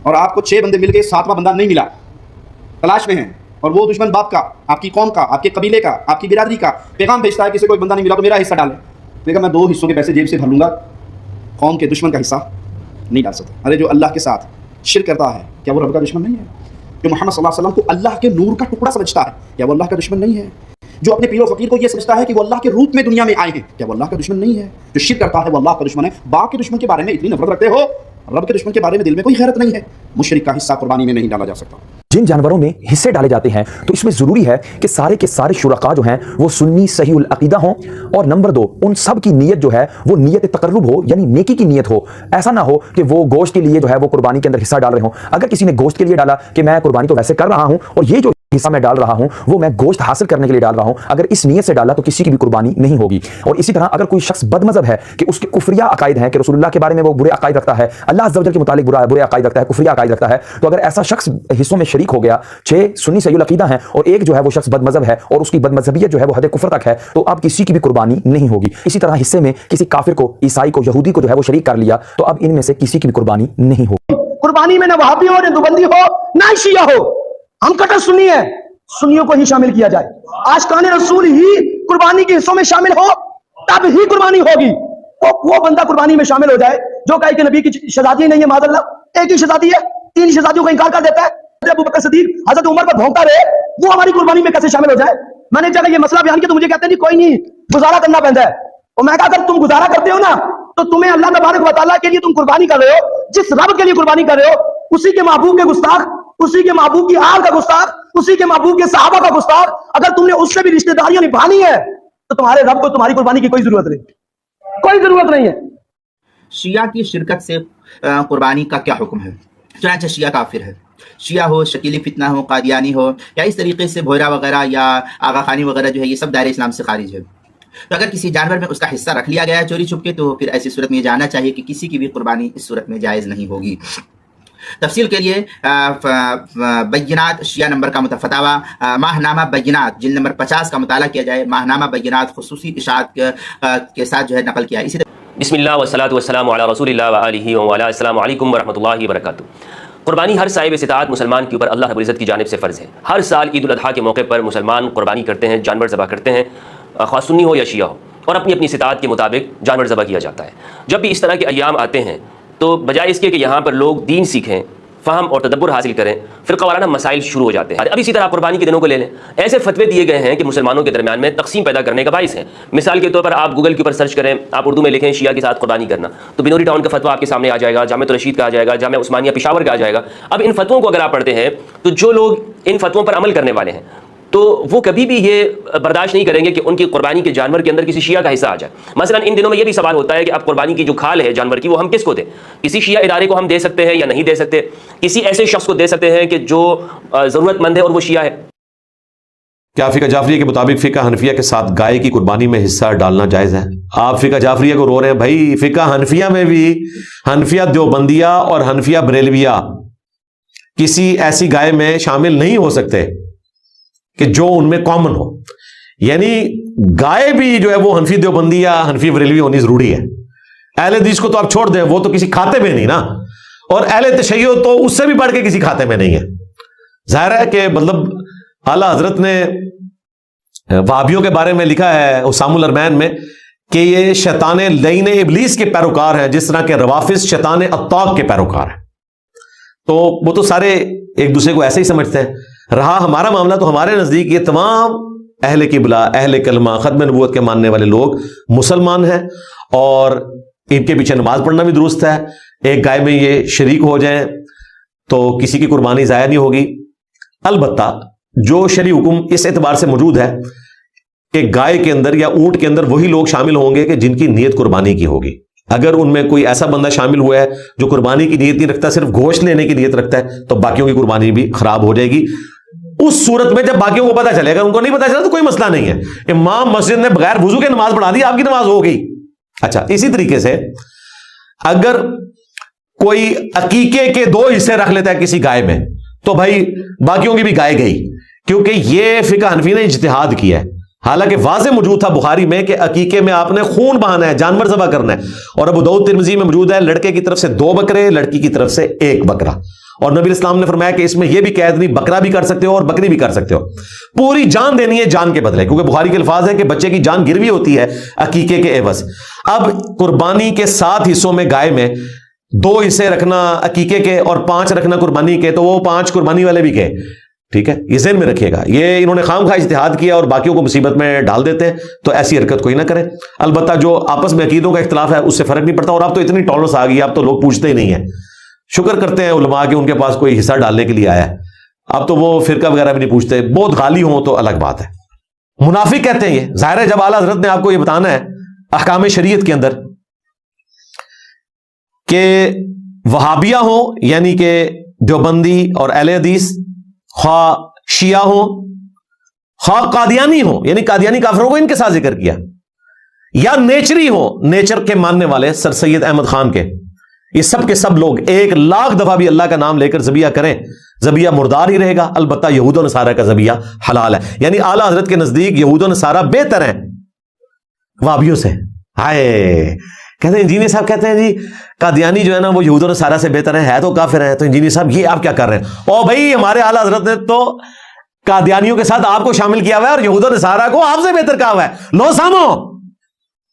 اور آپ کو 6 بندے مل گئے، 7واں بندہ نہیں ملا، تلاش میں ہیں، اور وہ دشمن باپ کا، آپ کی قوم کا، آپ کے قبیلے کا، آپ کی برادری کا پیغام بھیجتا ہے کہ اسے کوئی بندہ نہیں ملا تو میرا حصہ ڈالیں، دیکھا میں 2 حصوں کے پیسے جیب سے بھر لوں گا، قوم کے دشمن کا حصہ نہیں ڈال سکتا۔ ارے جو اللہ کے ساتھ شرک کرتا ہے کیا وہ رب کا دشمن نہیں ہے؟ جو محمد صلی اللہ علیہ وسلم کو اللہ کے نور کا ٹکڑا سمجھتا ہے کیا وہ اللہ کا دشمن نہیں ہے؟ جو اپنے پیر و فقیر کو یہ سمجھتا ہے کہ وہ اللہ کے روپ میں دنیا میں آئے ہیں کیا وہ اللہ کا دشمن نہیں ہے؟ جو شرک کرتا ہے وہ اللہ کا دشمن ہے۔ باپ کے دشمن کے بارے میں اتنی نفرت رکھتے ہو، رب کے دشمن کے بارے میں دل میں کوئی غیرت نہیں ہے۔ مشرک کا حصہ قربانی میں نہیں ڈالا جا سکتا۔ جن جانوروں میں حصے ڈالے جاتے ہیں تو اس میں ضروری ہے کہ سارے کے سارے شرکاء جو ہیں وہ سنی صحیح العقیدہ ہوں، اور نمبر 2 ان سب کی نیت جو ہے وہ نیت تقرب ہو، یعنی نیکی کی نیت ہو۔ ایسا نہ ہو کہ وہ گوشت کے لیے جو ہے وہ قربانی کے اندر حصہ ڈال رہے ہوں۔ اگر کسی نے گوشت کے لیے ڈالا کہ میں قربانی تو ویسے کر رہا ہوں اور یہ جو حصہ میں ڈال رہا ہوں وہ میں گوشت حاصل کرنے کے لیے ڈال رہا ہوں، اگر اس نیت سے ڈالا تو کسی کی بھی قربانی نہیں ہوگی۔ اور اسی طرح اگر کوئی شخص بد مذہب ہے کہ اس کے کفریہ عقائد ہیں کہ رسول اللہ کے بارے میں وہ برے عقائد رکھتا ہے، اللہ عز و جل کے متعلق برے عقائد رکھتا ہے، کفریہ عقائد رکھتا ہے، تو اگر ایسا شخص حصوں میں شریک ہو گیا، 6 سنی صحیح العقیدہ ہیں اور ایک جو ہے وہ شخص بد مذہب ہے اور اس کی بد مذہبیت جو ہے وہ حد کفر تک ہے، تو اب کسی کی بھی قربانی نہیں ہوگی۔ اسی طرح حصے میں کسی کافر کو، عیسائی کو، یہودی کو جو ہے وہ شریک کر لیا تو اب ان میں سے کسی کی بھی قربانی نہیں ہوگی۔ قربانی میں نہ وہابی ہو، نہ دیوبندی ہو، نہ شیعہ ہو، ہم کٹر سنی ہیں، سنیوں کو ہی شامل کیا جائے۔ عاشقان رسول ہی قربانی کے حصوں میں شامل ہو تب ہی قربانی ہوگی۔ تو وہ بندہ قربانی میں شامل ہو جائے جو کہے کہ نبی کی شہزادی نہیں ہے، معاذ اللہ ایک ہی شہزادی ہے، 3 شہزادیوں کا انکار کر دیتا ہے، ابو بکر صدیق حضرت عمر پر بھونکتا رہے، وہ ہماری قربانی میں کیسے شامل ہو جائے؟ میں نے ایک جگہ یہ مسئلہ بیان کیا تو مجھے کہتے ہیں جی کوئی نہیں، گزارا کرنا پڑتا ہے۔ اور میں کہا اگر تم گزارا کرتے ہو نا تو تمہیں اللہ تبارک و تعالیٰ کے لیے تم قربانی کر رہے ہو، جس رب کے لیے قربانی کر رہے ہو اسی کے محبوب کے گستاخ، اسی کے محبوب کی آل کا گستاخ، اسی کے محبوب کے صحابہ کا گستاخ، اگر تم نے اس سے بھی رشتہ داریاں نبھانی ہے تو تمہارے رب کو تمہاری قربانی کی کوئی ضرورت نہیں، کوئی ضرورت نہیں ہے۔ شیعہ کی شرکت سے قربانی کا کیا حکم ہے؟ چنانچہ شیعہ کافر ہے، شیعہ ہو، شکیل فتنہ ہو، قادیانی ہو، یا اس طریقے سے بھویرا وغیرہ یا آغا خانی وغیرہ جو ہے یہ سب دائرہ اسلام سے خارج ہے۔ تو اگر کسی جانور میں اس کا حصہ رکھ لیا گیا ہے چوری چھپ کے تو پھر ایسی صورت میں یہ جاننا چاہیے کہ کسی کی بھی قربانی اس صورت میں جائز نہیں ہوگی۔ تفصیل کے لیے بینات شیعہ نمبر کا فتاوی ماہ نامہ بینات جلد نمبر 50 کا مطالعہ کیا جائے۔ ماہ نامہ بینات خصوصی اشاعت کے ساتھ جو ہے نقل کیا۔ اسی بسم اللہ والصلاۃ والسلام علی رسول اللہ وآلہ وعلی السلام علیکم ورحمۃ اللہ وبرکاتہ۔ قربانی ہر صاحب استطاعت مسلمان کے اوپر اللہ رب العزت کی جانب سے فرض ہے۔ ہر سال عید الاضحیٰ کے موقع پر مسلمان قربانی کرتے ہیں، جانور ذبح کرتے ہیں، خواہ سنی ہو یا شیعہ ہو، اور اپنی اپنی استطاعت کے مطابق جانور ذبح کیا جاتا ہے۔ جب بھی اس طرح کے ایام آتے ہیں تو بجائے اس کے کہ یہاں پر لوگ دین سیکھیں، فہم اور تدبر حاصل کریں، فرقہ وارانہ مسائل شروع ہو جاتے ہیں۔ اب اسی طرح قربانی کے دنوں کو لے لیں، ایسے فتوے دیے گئے ہیں کہ مسلمانوں کے درمیان میں تقسیم پیدا کرنے کا باعث ہے۔ مثال کے طور پر آپ گوگل کے اوپر سرچ کریں، آپ اردو میں لکھیں شیعہ کے ساتھ قربانی کرنا تو بنوری ٹاؤن کا فتویٰ آپ کے سامنے آ جائے گا، جامعہ رشید کا آ جائے گا، جامعہ عثمانیہ پشاور کا آ جائے گا۔ اب ان فتووں کو اگر آپ پڑھتے ہیں تو جو لوگ ان فتووں پر عمل کرنے والے ہیں تو وہ کبھی بھی یہ برداشت نہیں کریں گے کہ ان کی قربانی کے جانور کے اندر کسی شیعہ کا حصہ آ جائے۔ مثلا ان دنوں میں یہ بھی سوال ہوتا ہے کہ اب قربانی کی جو کھال ہے جانور کی وہ ہم کس کو دیں؟ کسی شیعہ ادارے کو ہم دے سکتے ہیں یا نہیں دے سکتے؟ کسی ایسے شخص کو دے سکتے ہیں کہ جو ضرورت مند ہے اور وہ شیعہ ہے؟ کیا فقہ جعفریہ کے مطابق فقہ حنفیہ کے ساتھ گائے کی قربانی میں حصہ ڈالنا جائز ہے؟ آپ فقہ جعفریہ کو رو رہے ہیں، بھائی فقہ حنفیہ میں بھی حنفیہ دیوبندیہ اور حنفیہ بریلویہ کسی ایسی گائے میں شامل نہیں ہو سکتے کہ جو ان میں کامن ہو، یعنی گائے بھی جو ہے وہ حنفی دیوبندی یا حنفی بریلوی ہونی ضروری ہے۔ اہل حدیث کو تو آپ چھوڑ دیں، وہ تو کسی کھاتے میں نہیں نا، اور اہل تشیع تو اس سے بھی بڑھ کے کسی کھاتے میں نہیں ہے۔ ظاہر ہے کہ مطلب اعلیٰ حضرت نے وہابیوں کے بارے میں لکھا ہے اسام الارمین میں کہ یہ شیطان لعین ابلیس کے پیروکار ہیں، جس طرح کہ روافض شیطان اطاق کے پیروکار ہیں۔ تو وہ تو سارے ایک دوسرے کو ایسے ہی سمجھتے ہیں۔ رہا ہمارا معاملہ تو ہمارے نزدیک یہ تمام اہل قبلہ، اہل کلمہ، ختم نبوت کے ماننے والے لوگ مسلمان ہیں، اور ان کے پیچھے نماز پڑھنا بھی درست ہے۔ ایک گائے میں یہ شریک ہو جائیں تو کسی کی قربانی ضائع نہیں ہوگی۔ البتہ جو شرعی حکم اس اعتبار سے موجود ہے کہ گائے کے اندر یا اونٹ کے اندر وہی لوگ شامل ہوں گے کہ جن کی نیت قربانی کی ہوگی۔ اگر ان میں کوئی ایسا بندہ شامل ہوا ہے جو قربانی کی نیت نہیں رکھتا، صرف گوشت لینے کی نیت رکھتا ہے، تو باقیوں کی قربانی بھی خراب ہو جائے گی۔ اس صورت میں جب باقیوں کو پتہ چلے گا، ان کو نہیں پتہ چلا تو کوئی مسئلہ نہیں ہے، امام مسجد نے بغیر وضو کے نماز پڑھا دی، آپ کی نماز ہو گئی۔ اچھا، اسی طریقے سے اگر کوئی عقیقے کے 2 حصے رکھ لیتا ہے کسی گائے میں تو بھائی باقیوں کی بھی گائے گئی، کیونکہ یہ فقہ حنفی نے اجتہاد کیا ہے۔ حالانکہ واضح موجود تھا بخاری میں کہ عقیقے میں آپ نے خون بہانا ہے، جانور ذبح کرنا ہے، اور ابو داؤد ترمذی میں موجود ہے لڑکے کی طرف سے 2 بکرے، لڑکی کی طرف سے 1 بکرا، اور نبی اسلام نے فرمایا کہ اس میں یہ بھی قید نہیں، بکرا بھی کر سکتے ہو اور بکری بھی کر سکتے ہو، پوری جان دینی ہے جان کے بدلے، کیونکہ بخاری کے الفاظ ہیں کہ بچے کی جان گروی ہوتی ہے عقیقے کے عوض۔ اب قربانی کے 7 حصوں میں گائے میں 2 حصے رکھنا عقیقے کے اور 5 رکھنا قربانی کے، تو وہ 5 قربانی والے بھی گئے، ٹھیک ہے، یہ ذہن میں رکھیے گا۔ یہ انہوں نے خام خواہ اجتہاد کیا اور باقیوں کو مصیبت میں ڈال دیتے ہیں، تو ایسی حرکت کوئی نہ کریں۔ البتہ جو آپس میں عقیدوں کا اختلاف ہے اس سے فرق نہیں پڑتا، اور اب تو اتنی ٹالرنس آ گئی، اب تو لوگ پوچھتے ہی نہیں ہیں، شکر کرتے ہیں علماء کہ ان کے پاس کوئی حصہ ڈالنے کے لیے آیا ہے، اب تو وہ فرقہ وغیرہ بھی نہیں پوچھتے، بہت غالی ہوں تو الگ بات ہے۔ منافق کہتے ہیں یہ ظاہر ہے، جب اعلیٰ حضرت نے آپ کو یہ بتانا ہے احکام شریعت کے اندر کہ وہابیہ ہوں یعنی کہ دیوبندی اور اہل حدیث، خواہ شیعہ ہوں خواہ قادیانی ہوں یعنی قادیانی کافروں کو ان کے ساتھ ذکر کیا، یا نیچری ہوں نیچر کے ماننے والے سر سید احمد خان کے، یہ سب کے سب لوگ 1,00,000 دفعہ بھی اللہ کا نام لے کر ذبیحہ کریں، ذبیحہ مردار ہی رہے گا، البتہ یہود و نصارہ کا ذبیحہ حلال ہے۔ یعنی اعلیٰ حضرت کے نزدیک یہود و نصارہ بہتر ہیں وہابیوں سے۔ ہائے، کہتے ہیں انجینئر صاحب کہتے ہیں جی قادیانی جو ہے نا وہ یہود و نصارہ سے بہتر ہے تو کافر ہیں، تو انجینئر صاحب یہ آپ کیا کر رہے ہیں؟ او بھائی، ہمارے اعلیٰ حضرت نے تو قادیانیوں کے ساتھ آپ کو شامل کیا ہوا ہے اور یہود و نصارہ کو آپ سے بہتر کہا ہوا ہے۔ لو سامو،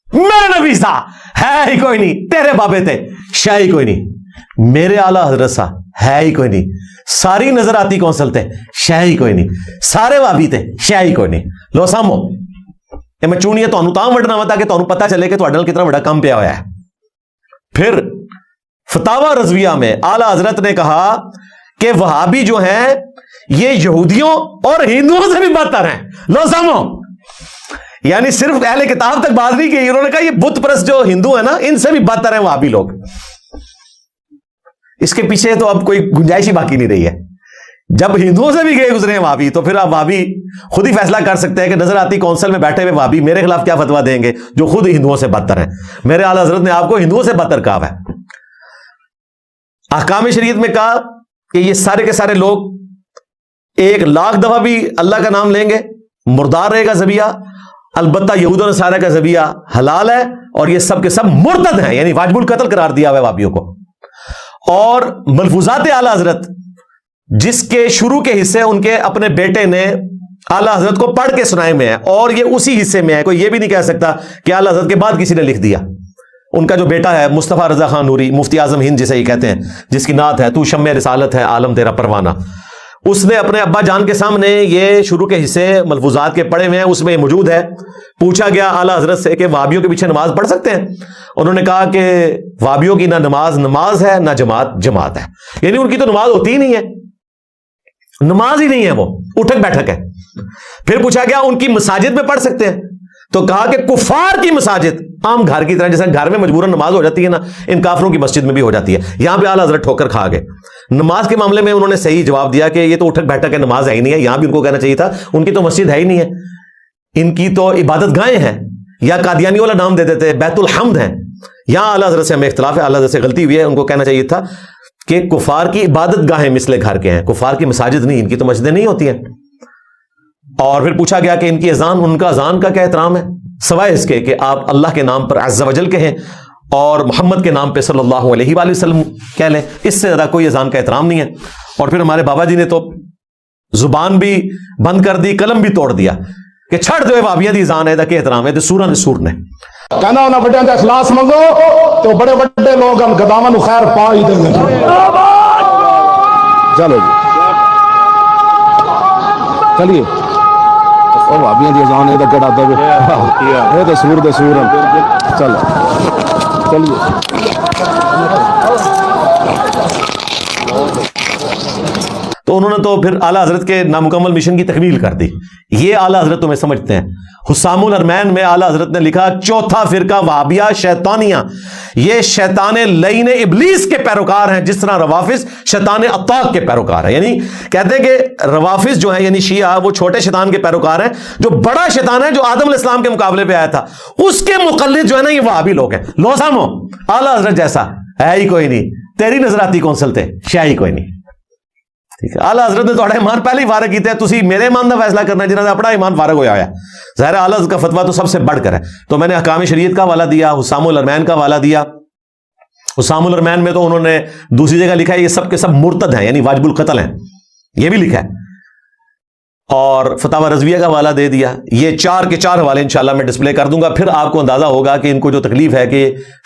میرے نبی سا ہے ہی کوئی نہیں، تیرے بابے تھے شاہ ہی کوئی نہیں، میرے اعلیٰ حضرت سا ہے ہی کوئی نہیں، ساری نظر آتی کونسل تھے شاہ ہی کوئی نہیں، سارے وابی تھے شاہ ہی کوئی نہیں۔ لو سامو، یہ میں چونی ہے تو تاں وڈنا وا تاکہ تمہیں پتہ چلے کہ تہاڈے نال کتنا بڑا کام پیا ہوا ہے۔ پھر فتاوی رضویہ میں اعلیٰ حضرت نے کہا کہ وہابی جو ہیں یہ یہودیوں اور ہندوؤں سے بھی بدتر ہیں۔ لو سامو، یعنی صرف اہل کتاب تک بات نہیں کی، انہوں نے کہا یہ بت پرست جو ہندو ہیں نا ان سے بھی بدتر ہیں وہابی لوگ۔ اس کے پیچھے تو اب کوئی گنجائش ہی باقی نہیں رہی ہے، جب ہندوؤں سے بھی گئے گزرے ہیں وہابی تو پھر آپ وہابی خود ہی فیصلہ کر سکتے ہیں کہ نظر آتی کونسل میں بیٹھے ہوئے وہابی میرے خلاف کیا فتویٰ دیں گے جو خود ہندوؤں سے بدتر ہیں۔ میرے اعلیٰ حضرت نے آپ کو ہندوؤں سے بدتر کہا ہے۔ احکام شریعت میں کہا کہ یہ سارے کے سارے لوگ 1,00,000 دفعہ بھی اللہ کا نام لیں گے، مردار رہے گا ذبیحہ، البتہ یہود و نصارہ کا ذبیحہ حلال ہے، اور یہ سب کے سب مرتد ہیں یعنی واجب القتل قرار دیا ہوا ہے وہابیوں کو۔ اور ملفوظات اعلیٰ حضرت جس کے شروع کے حصے ان کے اپنے بیٹے نے اعلیٰ حضرت کو پڑھ کے سنائے میں ہے، اور یہ اسی حصے میں ہے، کوئی یہ بھی نہیں کہہ سکتا کہ اعلیٰ حضرت کے بعد کسی نے لکھ دیا۔ ان کا جو بیٹا ہے مصطفیٰ رضا خان نوری، مفتی اعظم ہند جسے یہ کہتے ہیں، جس کی نعت ہے تو شمع رسالت ہے عالم تیرا پروانہ، اس نے اپنے ابا جان کے سامنے یہ شروع کے حصے ملفوظات کے پڑھے ہوئے ہیں، اس میں یہ موجود ہے۔ پوچھا گیا اعلیٰ حضرت سے کہ وہابیوں کے پیچھے نماز پڑھ سکتے ہیں؟ انہوں نے کہا کہ وہابیوں کی نہ نماز ہے نہ جماعت ہے، یعنی ان کی تو نماز ہوتی ہی نہیں ہے، نماز ہی نہیں ہے، وہ اٹھک بیٹھک ہے۔ پھر پوچھا گیا ان کی مساجد میں پڑھ سکتے ہیں؟ تو کہا کہ کفار کی مساجد عام گھر کی طرح، جیسے گھر میں مجبوراً نماز ہو جاتی ہے نا، ان کافروں کی مسجد میں بھی ہو جاتی ہے۔ یہاں پہ اعلیٰ حضرت ٹھوکر کھا گئے۔ نماز کے معاملے میں انہوں نے صحیح جواب دیا کہ یہ تو اٹھک بیٹھک ہے، نماز ہے ہی نہیں ہے۔ یہاں بھی ان کو کہنا چاہیے تھا ان کی تو مسجد ہے ہی نہیں ہے، ان کی تو عبادت گاہیں ہیں، یا قادیانی والا نام دے دیتے بیت الحمد ہیں۔ یہاں اعلیٰ حضرت سے ہمیں اختلاف ہے، اعلیٰ حضرت سے غلطی ہوئی ہے، ان کو کہنا چاہیے تھا کہ کفار کی عبادت گاہیں مثل گھر کے ہیں، کفار کی مساجد نہیں، ان کی تو مسجدیں نہیں ہوتی ہیں۔ اور پھر پوچھا گیا کہ ان کی اذان، ان کا اذان کا کیا احترام ہے، سوائے اس کے کہ آپ اللہ کے نام پر عز و جل کہیں اور محمد کے نام پہ صلی اللہ علیہ وآلہ وسلم کہہ لیں، اس سے زیادہ کوئی اذان کا احترام نہیں ہے۔ اور پھر ہمارے بابا جی نے تو زبان بھی بند کر دی، قلم بھی توڑ دیا کہ چھڑ دو وہابیاں دی اذان ہے دا کہ احترام ہے، تے سورہ نے سور نے کہنا انہاں بڑے دا اخلاص منگو تو بڑے بڑے لوگ ہم گداواں نو خیر پا ہی دیں گے۔ چلو جی چلیے، او بھابیاں دی اذان اے دا کیڑا دے اے تے سور دے سور چلو چلیے۔ تو انہوں نے تو پھر اعلیٰ حضرت کے نامکمل مشن کی تکمیل کر دی۔ یہ اعلیٰ حضرت تمہیں سمجھتے ہیں۔ حسام الحرمین میں اعلیٰ حضرت نے لکھا چوتھا فرقہ وہابیہ شیطانیہ، یہ شیطان لعین ابلیس کے پیروکار ہیں، جس طرح روافظ شیطان عطاق کے پیروکار ہیں۔ یعنی کہتے ہیں کہ روافظ جو ہیں یعنی شیعہ وہ چھوٹے شیطان کے پیروکار ہیں، جو بڑا شیطان ہے جو آدم علیہ السلام کے مقابلے پہ آیا تھا اس کے مقلد جو ہے نا یہ وہابی لوگ ہیں۔ لو سامو، اعلیٰ حضرت جیسا ہے ہی کوئی نہیں، تیری نظراتی کونسل تے شاہ ہی کوئی نہیں۔ ٹھیک ہے، اعلیٰ حضرت نے تھوڑا ایمان پہلے ہی فارغ کیتے ہیں، تسی میرے ایمان کا فیصلہ کرنا ہے جنہوں نے اپنا ایمان فارغ ہویا ہے۔ ظاہر اعلیٰ حضرت کا فتویٰ تو سب سے بڑھ کر ہے۔ تو میں نے احکام شریعت کا حوالہ دیا، حسام الحرمین کا حوالہ دیا، حسام الرحمن میں تو انہوں نے دوسری جگہ لکھا ہے یہ سب کے سب مرتد ہیں، یعنی واجب القتل ہیں، یہ بھی لکھا ہے، اور فتاوی رضویہ کا حوالہ دے دیا۔ یہ 4 کے 4 حوالے انشاءاللہ میں ڈسپلے کر دوں گا، پھر آپ کو اندازہ ہوگا کہ ان کو جو تکلیف ہے کہ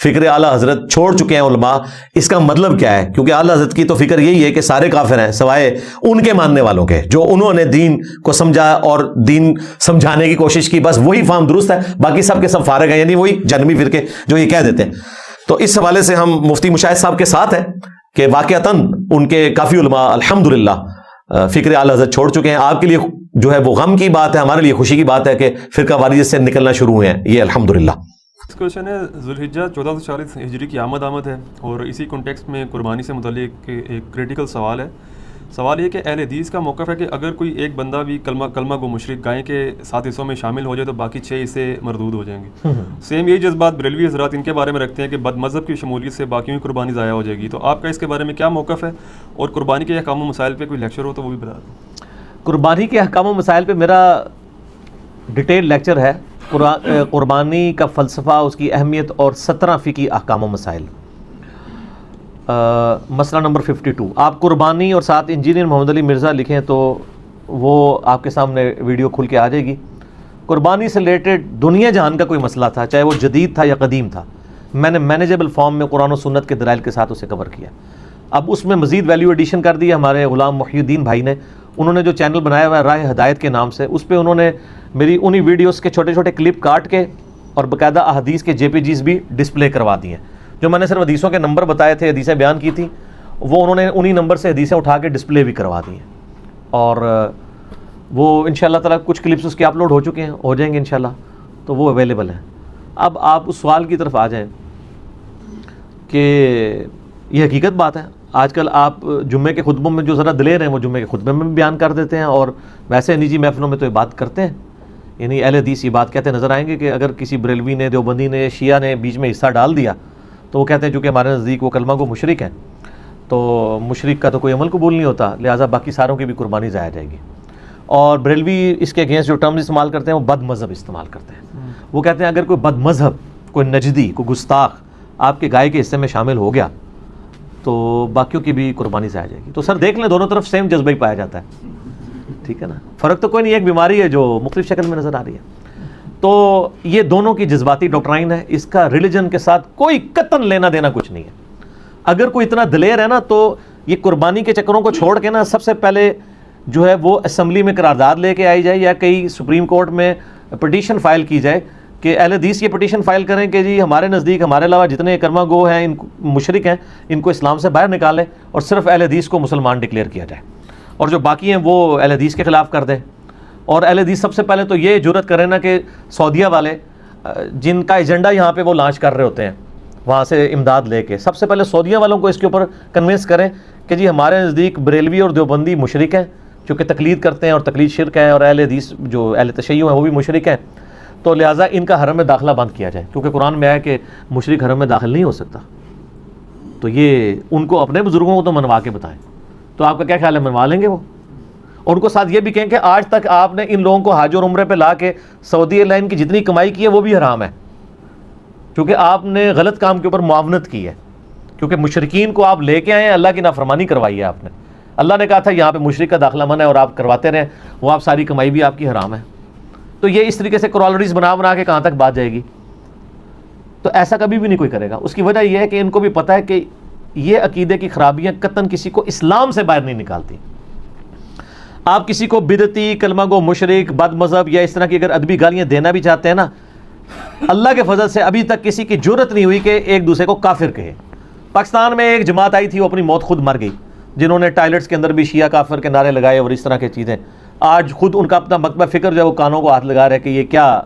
فکر اعلیٰ حضرت چھوڑ چکے ہیں علماء، اس کا مطلب کیا ہے، کیونکہ اعلیٰ حضرت کی تو فکر یہی ہے کہ سارے کافر ہیں سوائے ان کے ماننے والوں کے، جو انہوں نے دین کو سمجھا اور دین سمجھانے کی کوشش کی، بس وہی فہم درست ہے، باقی سب کے سب فارغ ہیں، یعنی وہی جہنمی فرقے جو یہ کہہ دیتے ہیں۔ تو اس حوالے سے ہم مفتی مشاہد صاحب کے ساتھ ہیں کہ واقعتاً ان کے کافی علماء الحمدللہ فکر اعلیٰ حضرت چھوڑ چکے ہیں۔ آپ کے لیے جو ہے وہ غم کی بات ہے، ہمارے لیے خوشی کی بات ہے کہ فرقہ واریت سے نکلنا شروع ہوئے ہیں، یہ الحمدللہ۔ کوشچن ہے ذوالحجہ 1440 ہجری کی آمد ہے، اور اسی کانٹیکسٹ میں قربانی سے متعلق ایک کریٹیکل سوال ہے۔ سوال یہ کہ اہل حدیث کا موقف ہے کہ اگر کوئی ایک بندہ بھی کلمہ گو مشرک گائے کے 7 حصوں میں شامل ہو جائے تو باقی 6 حصے مردود ہو جائیں گے۔ سیم یہی جذبات بریلوی حضرات ان کے بارے میں رکھتے ہیں کہ بد مذہب کی شمولیت سے باقیوں کی قربانی ضائع ہو جائے گی، تو آپ کا اس کے بارے میں کیا موقف ہے، اور قربانی کے احکام و مسائل پہ کوئی لیکچر ہو تو وہ بھی بتا دیں۔ قربانی کے احکام و مسائل پہ میرا ڈیٹیل لیکچر ہے، قربانی کا فلسفہ، اس کی اہمیت اور 17 فقہی احکام و مسائل۔ مسئلہ نمبر 52، آپ قربانی اور ساتھ انجینئر محمد علی مرزا لکھیں تو وہ آپ کے سامنے ویڈیو کھل کے آ جائے گی۔ قربانی سے ریلیٹڈ دنیا جہان کا کوئی مسئلہ تھا، چاہے وہ جدید تھا یا قدیم تھا، میں نے مینیجیبل فارم میں قرآن و سنت کے دلائل کے ساتھ اسے کور کیا۔ اب اس میں مزید ویلیو ایڈیشن کر دی ہمارے غلام محی الدین بھائی نے، انہوں نے جو چینل بنایا ہوا ہے راہ ہدایت کے نام سے، اس پہ انہوں نے میری انہی ویڈیوز کے چھوٹے چھوٹے کلپ کاٹ کے اور باقاعدہ احادیث کے JPGs بھی ڈسپلے کروا دی ہیں۔ جو میں نے صرف حدیثوں کے نمبر بتائے تھے، حدیثیں بیان کی تھیں، وہ انہوں نے انہی نمبر سے حدیثیں اٹھا کے ڈسپلے بھی کروا دی ہیں، اور وہ انشاءاللہ تعالیٰ کچھ کلپس اس کے اپلوڈ ہو چکے ہیں، ہو جائیں گے انشاءاللہ، تو وہ اویلیبل ہیں۔ اب آپ اس سوال کی طرف آ جائیں کہ یہ حقیقت بات ہے، آج کل آپ جمعے کے خطبوں میں جو ذرا دلیر ہیں وہ جمعے کے خطبے میں بھی بیان کر دیتے ہیں، اور ویسے نجی محفلوں میں تو یہ بات کرتے ہیں، یعنی اہل حدیث یہ بات کہتے نظر آئیں گے کہ اگر کسی بریلوی نے، دیوبندی نے، شیعہ نے بیچ میں حصہ ڈال دیا تو وہ کہتے ہیں چونکہ ہمارے نزدیک وہ کلمہ کو مشرک ہیں، تو مشرک کا تو کوئی عمل قبول نہیں ہوتا، لہٰذا باقی ساروں کی بھی قربانی ضائع جائے گی۔ اور بریلوی اس کے اگینسٹ جو ٹرمز استعمال کرتے ہیں وہ بد مذہب استعمال کرتے ہیں۔ وہ کہتے ہیں اگر کوئی بد مذہب، کوئی نجدی، کوئی گستاخ آپ کے گائے کے حصے میں شامل ہو گیا تو باقیوں کی بھی قربانی ضائع جائے گی۔ تو سر دیکھ لیں، دونوں طرف سیم جذبہ ہی پایا جاتا ہے، ٹھیک ہے نا، فرق تو کوئی نہیں، ایک بیماری ہے جو مختلف شکل میں نظر آ رہی ہے۔ تو یہ دونوں کی جذباتی ڈاکٹرائن ہے، اس کا ریلیجن کے ساتھ کوئی قطعاً لینا دینا کچھ نہیں ہے۔ اگر کوئی اتنا دلیر ہے نا تو یہ قربانی کے چکروں کو چھوڑ کے نا سب سے پہلے جو ہے وہ اسمبلی میں قرارداد لے کے آئی جائے، یا کئی سپریم کورٹ میں پٹیشن فائل کی جائے کہ اہل حدیث یہ پٹیشن فائل کریں کہ جی ہمارے نزدیک ہمارے علاوہ جتنے کلمہ گو ہیں، ان مشرک ہیں، ان کو اسلام سے باہر نکالیں اور صرف اہل حدیث کو مسلمان ڈکلیئر کیا جائے، اور جو باقی ہیں وہ اہل حدیث کے خلاف کر دیں۔ اور اہل حدیث سب سے پہلے تو یہ جرت کریں نا کہ سعودیہ والے جن کا ایجنڈا یہاں پہ وہ لانچ کر رہے ہوتے ہیں وہاں سے امداد لے کے، سب سے پہلے سعودیہ والوں کو اس کے اوپر کنونس کریں کہ جی ہمارے نزدیک بریلوی اور دیوبندی مشرک ہیں، چونکہ تقلید کرتے ہیں اور تقلید شرک ہے، اور اہل حدیث جو اہل تشیع ہیں وہ بھی مشرک ہیں، تو لہٰذا ان کا حرم میں داخلہ بند کیا جائے، کیونکہ قرآن میں آیا کہ مشرک حرم میں داخل نہیں ہو سکتا۔ تو یہ ان کو اپنے بزرگوں کو تو منوا کے بتائیں، تو آپ کا کیا خیال ہے، منوا لیں گے وہ؟ اور ان کو ساتھ یہ بھی کہیں کہ آج تک آپ نے ان لوگوں کو حج اور عمرے پہ لا کے سعودی ایئر لائن کی جتنی کمائی کی ہے وہ بھی حرام ہے، کیونکہ آپ نے غلط کام کے اوپر معاونت کی ہے، کیونکہ مشرکین کو آپ لے کے آئے ہیں، اللہ کی نافرمانی کروائی ہے آپ نے۔ اللہ نے کہا تھا یہاں پہ مشرک کا داخلہ منع ہے اور آپ کرواتے رہیں، وہ آپ ساری کمائی بھی آپ کی حرام ہے۔ تو یہ اس طریقے سے کرالریز بنا کے کہاں تک بات جائے گی؟ تو ایسا کبھی بھی نہیں کوئی کرے گا۔ اس کی وجہ یہ ہے کہ ان کو بھی پتہ ہے کہ یہ عقیدے کی خرابیاں قطعاً کسی کو اسلام سے باہر نہیں نکالتی۔ آپ کسی کو بدعتی، کلمہ گو مشرک، بد مذہب یا اس طرح کی اگر ادبی گالیاں دینا بھی چاہتے ہیں نا، اللہ کے فضل سے ابھی تک کسی کی جرت نہیں ہوئی کہ ایک دوسرے کو کافر کہے۔ پاکستان میں ایک جماعت آئی تھی، وہ اپنی موت خود مر گئی، جنہوں نے ٹائلٹس کے اندر بھی شیعہ کافر کے نعرے لگائے اور اس طرح کی چیزیں۔ آج خود ان کا اپنا مکتبہ فکر جو ہے وہ کانوں کو ہاتھ لگا رہے کہ یہ کیا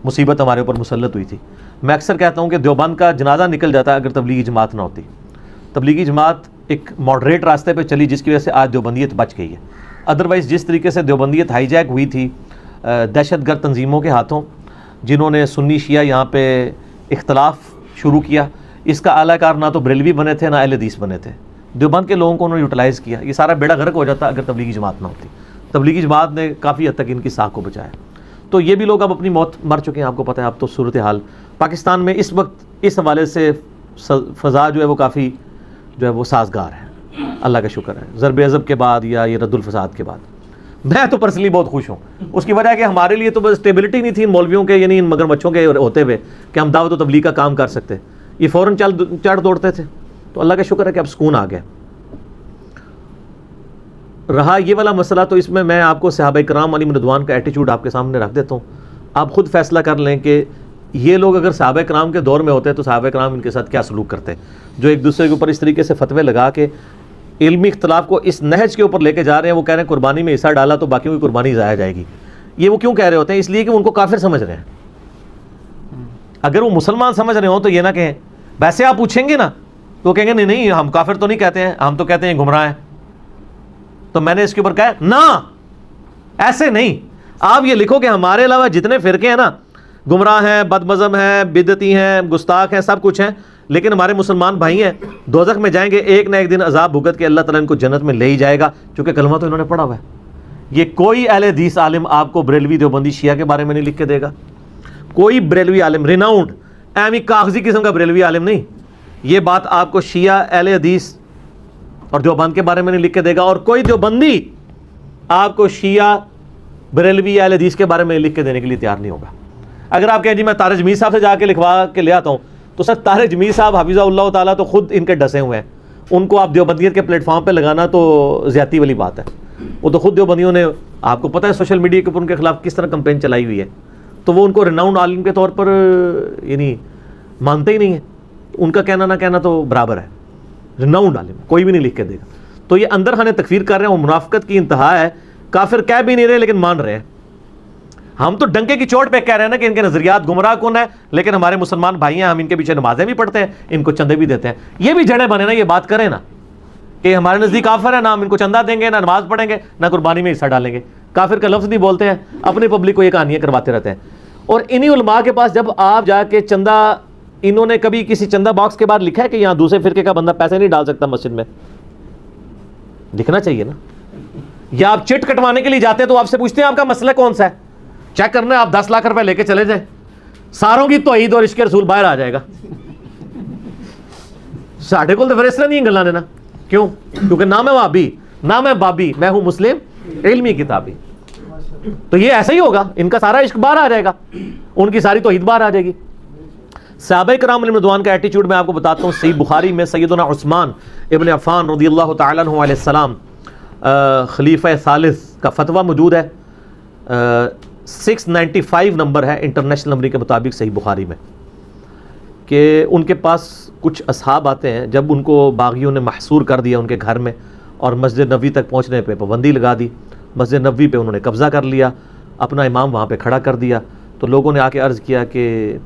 مصیبت ہمارے اوپر مسلط ہوئی تھی۔ میں اکثر کہتا ہوں کہ دیوبند کا جنازہ نکل جاتا اگر تبلیغی جماعت نہ ہوتی۔ تبلیغی جماعت ایک ماڈریٹ راستے پہ چلی جس کی وجہ سے آج دیوبندیت بچ گئی ہے، ادروائز جس طریقے سے دیوبندیت ہائی جیک ہوئی تھی دہشت گرد تنظیموں کے ہاتھوں، جنہوں نے سنی شیعہ یہاں پہ اختلاف شروع کیا، اس کا اعلی کار نہ تو بریلوی بنے تھے نہ اہل حدیث بنے تھے، دیوبند کے لوگوں کو انہوں نے یوٹیلائز کیا۔ یہ سارا بیڑا غرق ہو جاتا اگر تبلیغی جماعت نہ ہوتی۔ تبلیغی جماعت نے کافی حد تک ان کی ساکھ کو بچایا۔ تو یہ بھی لوگ اب اپنی موت مر چکے ہیں، آپ کو پتہ ہے۔ اب تو صورتحال پاکستان میں اس وقت اس حوالے سے فضا جو ہے وہ کافی جو ہے وہ سازگار ہے، اللہ کا شکر ہے، ضرب عضب کے بعد یا یہ رد الفساد کے بعد میں تو پرسنلی بہت خوش ہوں۔ اس کی وجہ ہے کہ ہمارے لیے تو بس اسٹیبلٹی نہیں تھی ان مولویوں کے، یعنی ان مگرمچھوں کے ہوتے ہوئے کہ ہم دعوت و تبلیغ کا کام کر سکتے، یہ فوراً چڑھ دوڑتے تھے، تو اللہ کا شکر ہے کہ اب سکون آ گیا۔ رہا یہ والا مسئلہ، تو اس میں آپ کو صحابہ کرام علیہم رضوان کا ایٹیچیوڈ آپ کے سامنے رکھ دیتا ہوں، آپ خود فیصلہ کر لیں کہ یہ لوگ اگر صحابہ کرام کے دور میں ہوتے تو صحابہ کرام ان کے ساتھ کیا سلوک کرتے، جو ایک دوسرے کے اوپر اس طریقے سے فتوے لگا کے علمی اختلاف کو اس نہج کے اوپر لے کے جا رہے ہیں۔ وہ کہہ رہے ہیں قربانی میں حصہ ڈالا تو باقیوں کی قربانی ضائع جائے گی، یہ وہ کیوں کہہ رہے ہوتے ہیں؟ اس لیے کہ ان کو کافر سمجھ رہے ہیں۔ اگر وہ مسلمان سمجھ رہے ہوں تو یہ نہ کہیں، ویسے آپ پوچھیں گے نا تو وہ کہیں گے نہیں نہیں ہم کافر تو نہیں کہتے ہیں، ہم تو کہتے ہیں گمراہ ہیں۔ تو میں نے اس کے اوپر کہا نہ، ایسے نہیں، آپ یہ لکھو کہ ہمارے علاوہ جتنے فرقے ہیں نا گمراہ ہیں، بد مذہب ہیں، بدعتی ہیں، گستاخ ہیں، سب کچھ ہیں، لیکن ہمارے مسلمان بھائی ہیں، دوزخ میں جائیں گے، ایک نہ ایک دن عذاب بھگت کے اللہ تعالیٰ ان کو جنت میں لے ہی جائے گا، چونکہ کلمہ تو انہوں نے پڑھا ہوا ہے۔ یہ کوئی اہل حدیث عالم آپ کو بریلوی دیوبندی شیعہ کے بارے میں نہیں لکھ کے دے گا، کوئی بریلوی عالم ریناؤنڈ ایمی کاغذی قسم کا بریلوی عالم نہیں یہ بات آپ کو شیعہ اہل حدیث اور دیوبند کے بارے میں نہیں لکھ کے دے گا، اور کوئی دیوبندی آپ کو شیعہ بریلوی اہل حدیث کے بارے میں لکھ کے دینے کے لیے تیار نہیں ہوگا۔ اگر آپ کہیں جی میں طارق جمیل صاحب سے جا کے لکھوا کے لے آتا ہوں، تو سر طارق جمیل صاحب حفظہ اللہ تعالیٰ تو خود ان کے ڈسے ہوئے ہیں، ان کو آپ دیوبندیت کے پلیٹ فارم پہ لگانا تو زیادتی والی بات ہے۔ وہ تو خود دیوبندیوں نے، آپ کو پتہ ہے سوشل میڈیا کے اوپر ان کے خلاف کس طرح کمپین چلائی ہوئی ہے، تو وہ ان کو ریناؤنڈ عالم کے طور پر یعنی مانتے ہی نہیں ہیں، ان کا کہنا نہ کہنا تو برابر ہے، ریناؤنڈ عالم کوئی بھی نہیں لکھ کے دے گا۔ تو یہ اندر خانے تکفیر کر رہے ہیں، وہ منافقت کی انتہا ہے، کافر کہہ بھی نہیں رہے لیکن مان رہے ہیں۔ ہم تو ڈنکے کی چوٹ پہ کہہ رہے ہیں نا کہ ان کے نظریات گمراہ کن ہے، لیکن ہمارے مسلمان بھائی ہیں، ہم ان کے پیچھے نمازیں بھی پڑھتے ہیں، ان کو چندے بھی دیتے ہیں۔ یہ بھی جڑے بنے نا، یہ بات کریں نا کہ ہمارے نزدیک کافر ہے، نہ ہم ان کو چندہ دیں گے، نہ نماز پڑھیں گے، نہ قربانی میں حصہ ڈالیں گے، کافر کا لفظ نہیں بولتے ہیں، اپنی پبلک کو یہ کہانیاں کرواتے رہتے ہیں۔ اور انہی علماء کے پاس جب آپ جا کے چندہ، انہوں نے کبھی کسی چندہ باکس کے بعد لکھا ہے کہ یہاں دوسرے فرقے کا بندہ پیسے نہیں ڈال سکتا مسجد میں؟ لکھنا چاہیے نا۔ یا آپ چٹ کٹوانے کے لیے جاتے ہیں تو آپ سے پوچھتے ہیں آپ کا مسئلہ کون سا ہے، چیک کرنا ہے، آپ 10 لاکھ روپے لے کے چلے جائیں، ساروں کی توحید اور عشق رسول باہر آ جائے گا۔ ساڑھے کو تو فیصلہ نہیں ہے گلا دینا، کیوں؟ کیونکہ نہ میں وہابی نہ میں بابی، میں ہوں مسلم علمی کتابی۔ تو یہ ایسا ہی ہوگا، ان کا سارا عشق باہر آ جائے گا، ان کی ساری توحید باہر آ جائے گی۔ صحابہ کرام علیہ رضوان کا ایٹیچیوڈ میں آپ کو بتاتا ہوں، صحیح بخاری میں سیدنا عثمان ابن عفان رضی اللہ تعالیٰ عنہ علیہ السلام خلیفہ ثالث کا فتویٰ موجود ہے، 695 نمبر ہے انٹرنیشنل نمبر کے مطابق صحیح بخاری میں، کہ ان کے پاس کچھ اصحاب آتے ہیں، جب ان کو باغیوں نے محصور کر دیا ان کے گھر میں اور مسجد نبوی تک پہنچنے پہ پابندی لگا دی، مسجد نبوی پہ انہوں نے قبضہ کر لیا، اپنا امام وہاں پہ کھڑا کر دیا، تو لوگوں نے آ کے عرض کیا کہ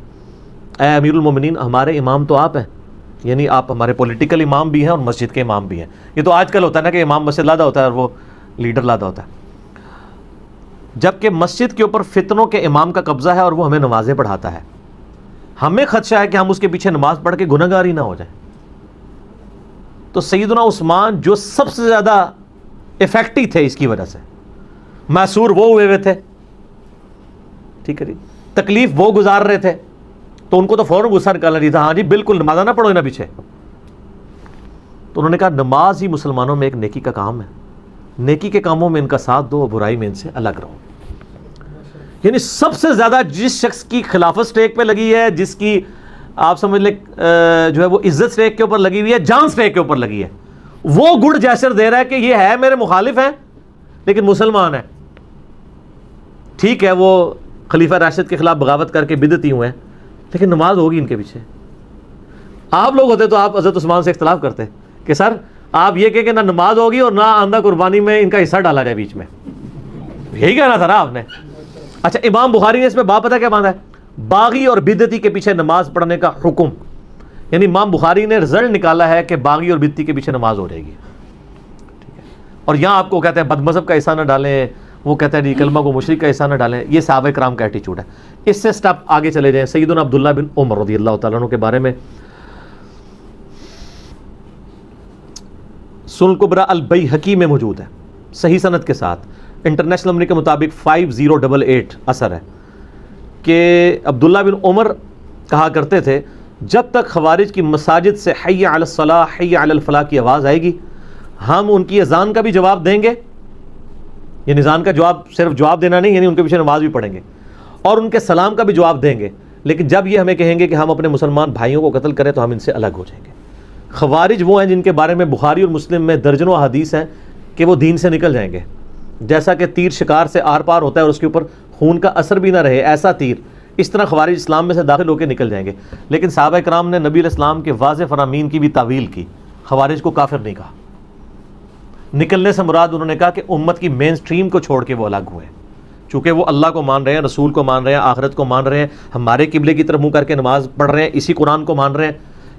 اے امیر المومنین، ہمارے امام تو آپ ہیں، یعنی آپ ہمارے پولیٹیکل امام بھی ہیں اور مسجد کے امام بھی ہیں۔ یہ تو آج کل ہوتا ہے نا کہ امام مسجد لادا ہوتا ہے اور وہ لیڈر لادا ہوتا ہے، جبکہ مسجد کے اوپر فتنوں کے امام کا قبضہ ہے اور وہ ہمیں نمازیں پڑھاتا ہے، ہمیں خدشہ ہے کہ ہم اس کے پیچھے نماز پڑھ کے گنہگار ہی نہ ہو جائیں۔ تو سیدنا عثمان جو سب سے زیادہ افیکٹو تھے اس کی وجہ سے، محصور وہ ہوئے تھے، ٹھیک ہے جی، تکلیف وہ گزار رہے تھے، تو ان کو تو فوراً غصہ نکالنا نہیں تھا، ہاں جی بالکل نماز نہ پڑھو نہ پیچھے۔ تو انہوں نے کہا نماز ہی مسلمانوں میں ایک نیکی کا کام ہے، نیکی کے کاموں میں ان کا ساتھ دو اور برائی میں ان سے الگ رہو۔ یعنی سب سے زیادہ جس شخص کی خلافت سٹیک پہ لگی ہے، جس کی آپ سمجھ لیں جو ہے وہ عزت سٹیک کے اوپر لگی ہوئی ہے، جان سٹیک کے اوپر لگی ہے، وہ گڑ جیسر دے رہا ہے کہ یہ ہے میرے مخالف ہیں لیکن مسلمان ہے، ٹھیک ہے وہ خلیفہ راشد کے خلاف بغاوت کر کے بدعتی ہوئے ہیں لیکن نماز ہوگی ان کے پیچھے۔ آپ لوگ ہوتے تو آپ حضرت عثمان سے اختلاف کرتے کہ سر آپ یہ کہ نہ نماز ہوگی اور نہ آندہ قربانی میں ان کا حصہ ڈالا جائے بیچ میں، یہی کہنا تھا نا آپ نے۔ اچھا، امام بخاری نے اس میں باب پتہ کیا باندھا ہے؟ باغی اور بدعتی کے پیچھے نماز پڑھنے کا حکم، یعنی امام بخاری نے رزلٹ نکالا ہے کہ باغی اور بدعتی کے پیچھے نماز ہو جائے گی، ٹھیک ہے۔ اور یہاں آپ کو کہتے ہیں بد مذہب کا حصہ نہ ڈالیں، وہ کہتا ہے جی کلمہ کو مشرک کا حصہ نہ ڈالیں، یہ صحابہ کرام کا ایٹیچیوڈ ہے۔ اس سے سٹیپ آگے چلے جائیں، سیدنا عبداللہ بن عمر رضی اللہ تعالیٰ عنہ کے بارے میں سنن کبریٰ البیہقی میں موجود ہے صحیح سند کے ساتھ، انٹرنیشنل نمبر کے مطابق 5088 اثر ہے کہ عبداللہ بن عمر کہا کرتے تھے جب تک خوارج کی مساجد سے حی علی الصلاح حی علی الفلاح کی آواز آئے گی، ہم ان کی اذان کا بھی جواب دیں گے، یعنی اذان کا جواب صرف جواب دینا نہیں، یعنی ان کے پیچھے نماز بھی پڑھیں گے، اور ان کے سلام کا بھی جواب دیں گے، لیکن جب یہ ہمیں کہیں گے کہ ہم اپنے مسلمان بھائیوں کو قتل کریں تو ہم ان سے الگ ہو جائیں گے۔ خوارج وہ ہیں جن کے بارے میں بخاری اور مسلم میں درجنوں احادیث ہیں کہ وہ دین سے نکل جائیں گے، جیسا کہ تیر شکار سے آر پار ہوتا ہے اور اس کے اوپر خون کا اثر بھی نہ رہے، ایسا تیر، اس طرح خوارج اسلام میں سے داخل ہو کے نکل جائیں گے۔ لیکن صحابہ کرام نے نبی علیہ السلام کے واضح فرامین کی بھی تعویل کی، خوارج کو کافر نہیں کہا۔ نکلنے سے مراد انہوں نے کہا کہ امت کی مین سٹریم کو چھوڑ کے وہ الگ ہوئے، چونکہ وہ اللہ کو مان رہے ہیں، رسول کو مان رہے ہیں، آخرت کو مان رہے ہیں، ہمارے قبلے کی طرف منہ کر کے نماز پڑھ رہے ہیں، اسی قرآن کو مان رہے ہیں،